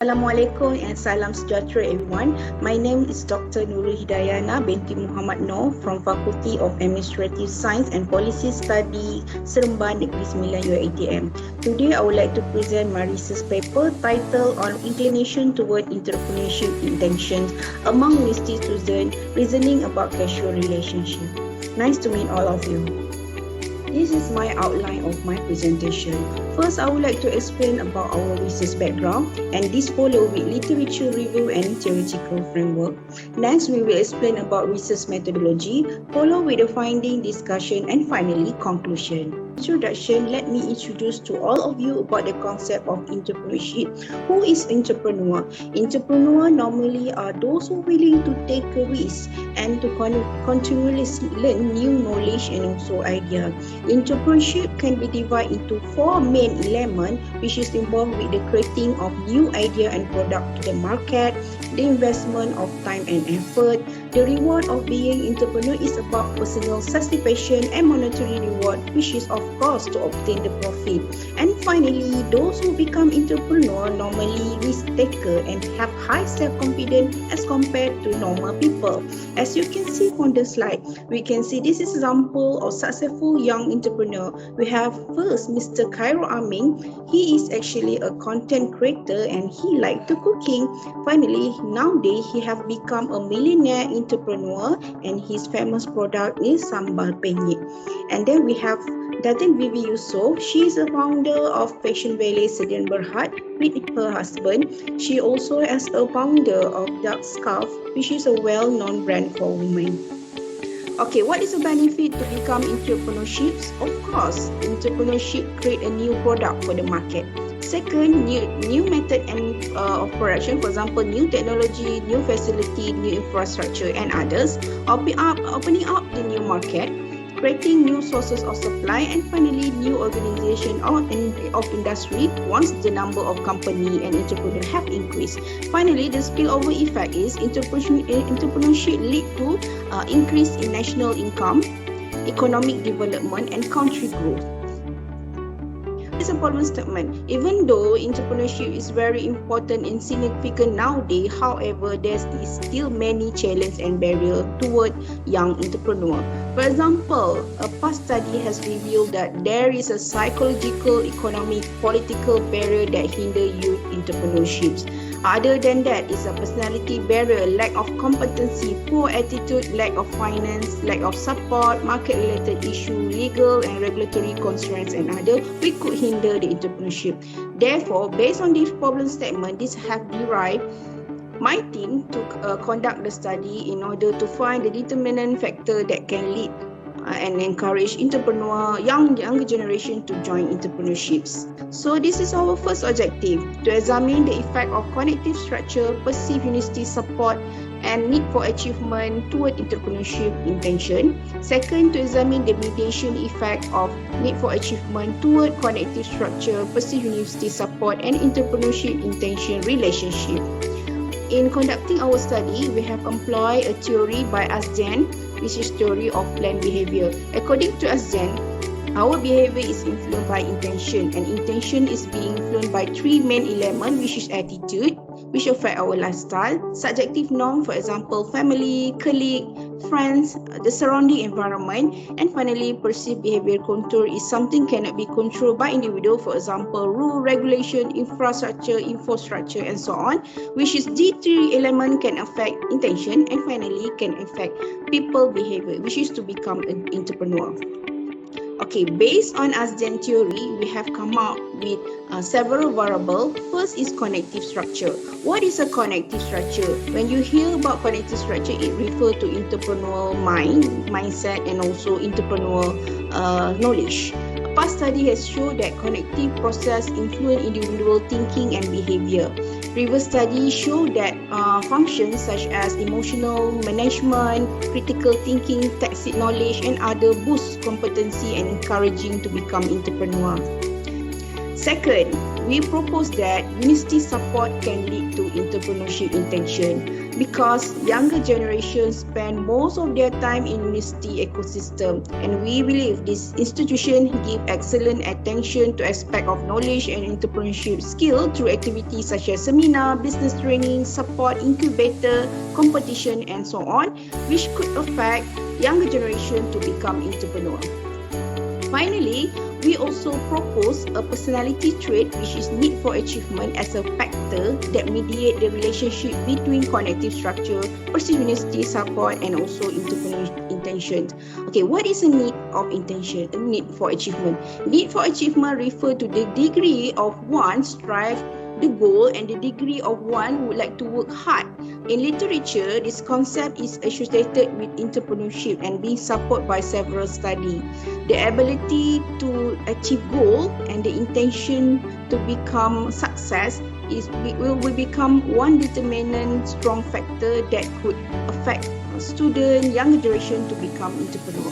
Assalamualaikum and salam sejahtera everyone. My name is Dr. Nurul Hidayana binti Mohd Noor from Faculty of Administrative Science and Policy Study Seremban Negeri Sembilan UiTM. Today I would like to present my research paper titled on inclination toward entrepreneurship intentions among university students reasoning about casual relationship. Nice to meet all of you. This is my outline of my presentation. First, I would like to explain about our research background, and this follow with literature review and theoretical framework. Next, we will explain about research methodology, follow with the finding, discussion, and finally, conclusion. Introduction, let me introduce to all of you about the concept of entrepreneurship. Who is entrepreneur? Entrepreneur normally are those who are willing to take a risk and to continuously learn new knowledge and also idea. Entrepreneurship can be divided into four main elements, which is involved with the creating of new idea and product to the market, the investment of time and effort. The reward of being entrepreneur is about personal satisfaction and monetary reward, which is of course to obtain the profit. And finally, those who become entrepreneur normally risk taker and have high self-confidence as compared to normal people. As you can see on the slide, we can see this is example of successful young entrepreneur. We have first Mr. K020. He is actually a content creator and he like to cooking. Finally, nowadays he have become a millionaire entrepreneur and his famous product is sambal penyet. And then we have Datin Bibi Yusof. She is a founder of Fashion Valley Sedian Berhad with her husband. She also is a founder of Dark Scarf, which is a well-known brand for women. Okay, what is the benefit to become entrepreneurship? Of course, entrepreneurship create a new product for the market. Second, new method of production, for example, new technology, new facility, new infrastructure and others, opening up the new market, creating new sources of supply, and finally, new organization of industry once the number of company and entrepreneurs have increased. Finally, the spillover effect is entrepreneurship lead to increase in national income, economic development, and country growth. It's a problem statement. Even though entrepreneurship is very important and significant nowadays, however, there is still many challenges and barriers toward young entrepreneur. For example, a past study has revealed that there is a psychological, economic, political barrier that hinder youth entrepreneurships. Other than that is a personality barrier, lack of competency, poor attitude, lack of finance, lack of support, market-related issue, legal and regulatory constraints and other, which could hinder the entrepreneurship. Therefore, based on this problem statement, this have derived my team to conduct the study in order to find the determinant factor that can lead and encourage younger generation to join entrepreneurships. So this is our first objective, to examine the effect of cognitive structure, perceived university support and need for achievement toward entrepreneurship intention. Second, to examine the mediation effect of need for achievement toward cognitive structure, perceived university support and entrepreneurship intention relationship. In conducting our study, we have employed a theory by Azden, which is theory of planned behavior. According to Azden, our behavior is influenced by intention, and intention is being influenced by three main elements, which is attitude, which affect our lifestyle, subjective norm, for example, family, colleague, friends, the surrounding environment, and finally, perceived behavior contour is something cannot be controlled by individual, for example, rule, regulation, infrastructure, and so on, which is these three elements can affect intention, and finally, can affect people behavior, which is to become an entrepreneur. Okay, based on Azden theory, we have come up with several variables. First is connective structure. What is a connective structure? When you hear about connective structure, it refers to entrepreneurial mindset and also entrepreneurial knowledge. A past study has shown that connective process influence individual thinking and behavior. Previous studies show that functions such as emotional management, critical thinking, tacit knowledge, and other boost competency and encouraging to become entrepreneur. Second, we propose that university support can lead to entrepreneurship intention because younger generations spend most of their time in university ecosystem, and we believe this institution give excellent attention to aspect of knowledge and entrepreneurship skill through activities such as seminar, business training, support, incubator, competition, and so on, which could affect younger generation to become entrepreneur. Finally, we also propose a personality trait which is need for achievement as a factor that mediate the relationship between connective structure, perceived university support, and also entrepreneurship intention. Okay, what is a need of intention? A need for achievement. Need for achievement refer to the degree of one strive the goal and the degree of one would like to work hard. In literature, this concept is associated with entrepreneurship and being supported by several studies. The ability to achieve goal and the intention to become success will become one determinant strong factor that could affect student, younger generation to become entrepreneur.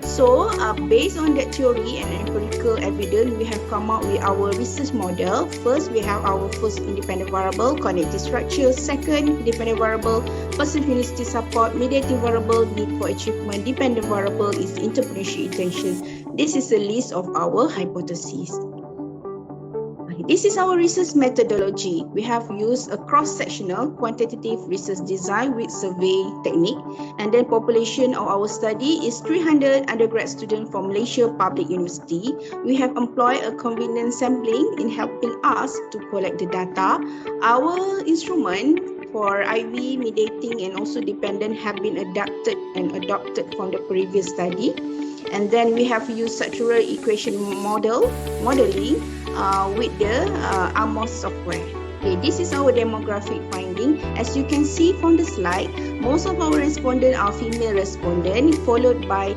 So, based on that theory and empirical evidence, we have come up with our research model. First, we have our first independent variable, connective structure. Second, independent variable, perceived university support. Mediating variable, need for achievement. Dependent variable is entrepreneurship intention. This is a list of our hypotheses. This is our research methodology. We have used a cross-sectional quantitative research design with survey technique, and then population of our study is 300 undergrad students from Malaysia Public University. We have employed a convenient sampling in helping us to collect the data. Our instrument for IV, mediating, and also dependent have been adapted and adopted from the previous study. And then we have used structural equation modeling with the AMOS software. Okay, this is our demographic finding. As you can see from the slide, most of our respondents are female respondents, followed by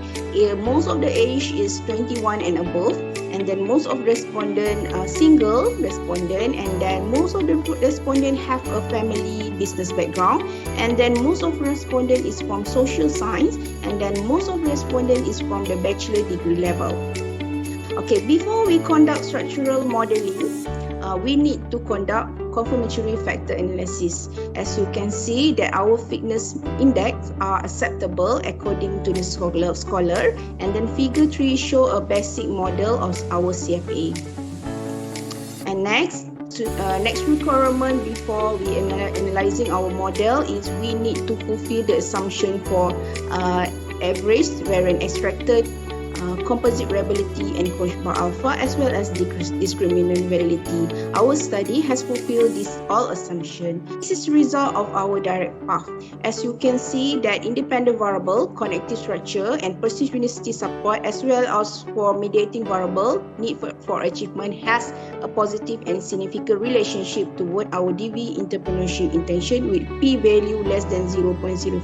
most of the age is 21 and above, and then most of respondents are single respondent, and then most of the respondents have a family business background, and then most of respondents is from social science, and then most of respondents is from the bachelor degree level. Okay, before we conduct structural modeling, we need to conduct confirmatory factor analysis. As you can see that our fitness index are acceptable according to the scholar, and then figure 3 show a basic model of our CFA. And next requirement before we analyzing our model is we need to fulfill the assumption for average variance extracted, composite variability, and Kochbar alpha, as well as discriminant variability. Our study has fulfilled this all assumption. This is the result of our direct path. As you can see that independent variable, connective structure, and perceived university support, as well as for mediating variable, need for achievement, has a positive and significant relationship toward our DV entrepreneurship intention with p-value less than 0.05.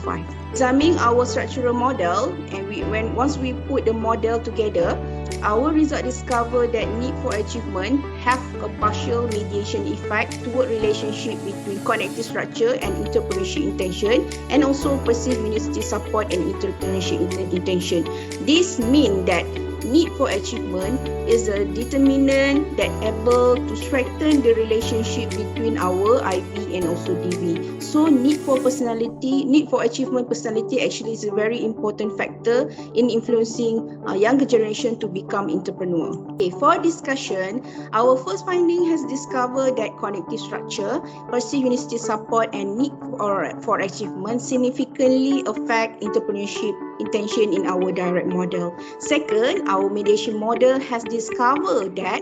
Examining our structural model, and once we put the model together, our result discover that need for achievement have a partial mediation effect toward relationship between connective structure and entrepreneurship intention, and also perceived university support and entrepreneurship intention. This means that need for achievement is a determinant that able to strengthen the relationship between our IB and also DV. So need for achievement personality actually is a very important factor in influencing younger generation to become entrepreneur. Okay, for discussion, our first finding has discovered that connective structure, perceived university support, and need for achievement significantly affect entrepreneurship intention in our direct model. Second, our mediation model has discovered that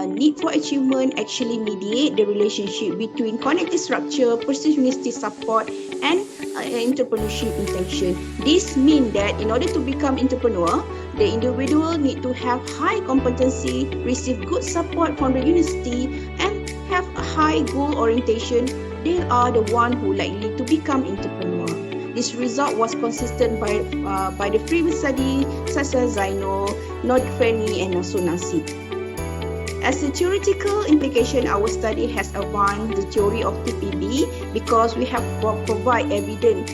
need for achievement actually mediate the relationship between connective structure, perceived university support, and entrepreneurship intention. This means that in order to become entrepreneur, the individual need to have high competency, receive good support from the university, and have a high goal orientation. They are the one who likely to become entrepreneur. This result was consistent by the previous study such as Zaino, Nordfreni, and also Nasib. As a theoretical implication, our study has advanced the theory of TPB because we have provide evidence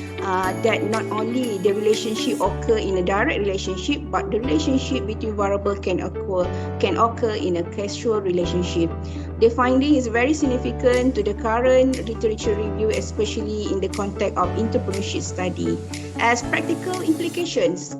that not only the relationship occur in a direct relationship, but the relationship between variables can occur in a causal relationship. The finding is very significant to the current literature review, especially in the context of entrepreneurship study. As practical implications,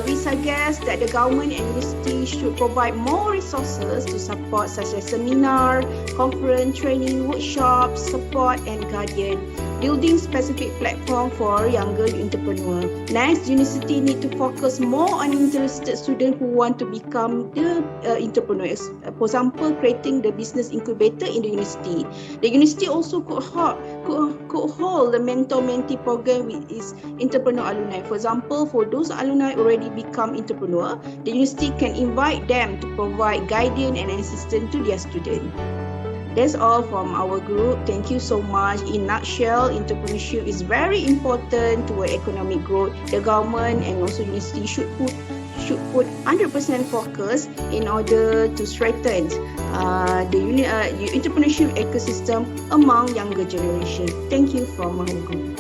we suggest that the government and university should provide more resources to support such as seminar, conference, training, workshops, support and guardian, building specific platform for younger entrepreneurs. Next, university need to focus more on interested students who want to become the entrepreneurs. For example, creating the business incubator in the university. The university also could hold the mentor-mentee program with its entrepreneur alumni. For example, for those alumni already become entrepreneur, the university can invite them to provide guidance and assistance to their students. That's all from our group. Thank you so much. In nutshell, entrepreneurship is very important to economic growth. The government and also university should put 100% focus in order to strengthen the entrepreneurship ecosystem among younger generation. Thank you from our group.